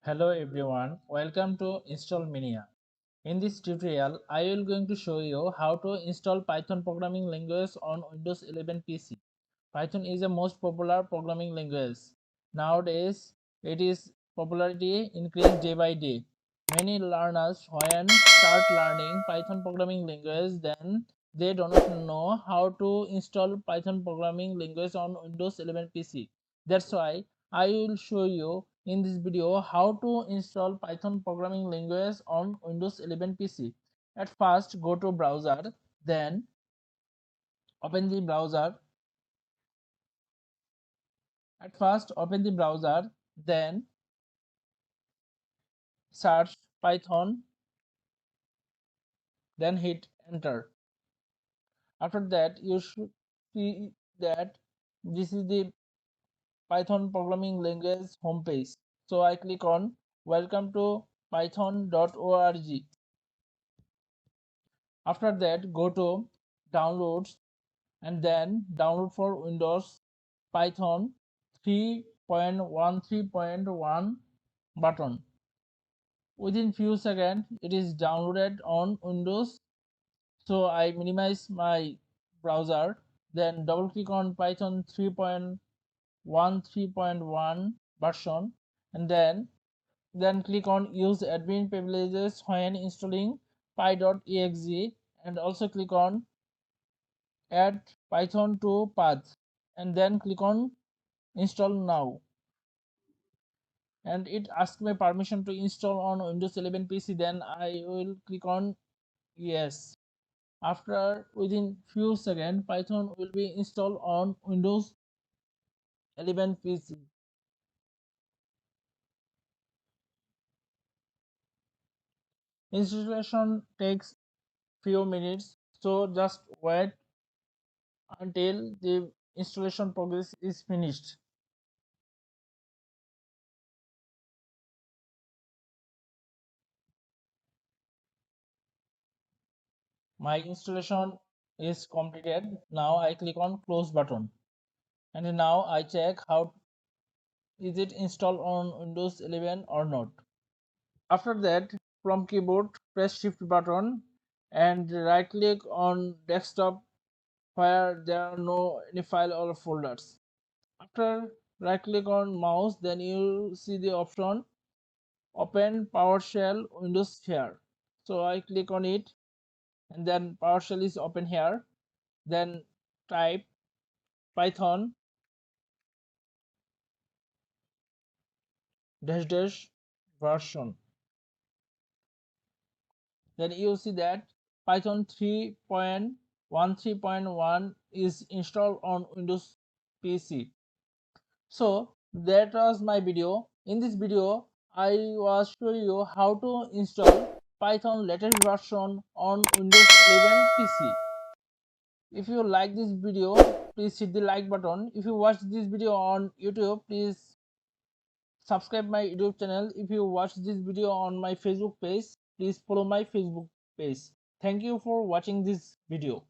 Hello everyone, welcome to Install Mania. In this tutorial, I will going to show you how to install Python programming language on Windows 11 PC. Python is the most popular programming language. Nowadays, it is popularity increased day by day. Many learners when start learning Python programming language, then they do not know how to install Python programming language on Windows 11 PC. That's why I will show you in this video how to install Python programming language on Windows 11 PC. At first, go to browser, then open the browser. At first, open the browser, then search Python, then hit enter. After that, you should see that this is the Python programming language homepage. So I click on welcome to python.org. After that, go to downloads and then download for Windows Python 3.13.1 button. Within few seconds, it is downloaded on Windows. So I minimize my browser, then double click on Python 3.13.1 version, and then click on use admin privileges when installing py.exe, and also click on add Python to path, and then click on install now. And it asks me permission to install on Windows 11 PC, then I will click on yes. After within few seconds, Python will be installed on Windows 11 PC. Installation takes few minutes, so just wait until the installation progress is finished. My installation is completed. Now I click on close button, and now I check how is it installed on Windows 11 or not. After that, from keyboard, press shift button and right click on desktop where there are no any file or folders. After right click on mouse, then you see the option open PowerShell Windows here. So I click on it, and then PowerShell is open here. Then type Python dash dash version. Then you see that Python 3.13.1 is installed on Windows PC. So that was my video. In this video, I was showing you how to install Python latest version on Windows 11 PC. If you like this video, please hit the like button. If you watch this video on YouTube, please subscribe my YouTube channel. If you watch this video on my Facebook page, please follow my Facebook page. Thank you for watching this video.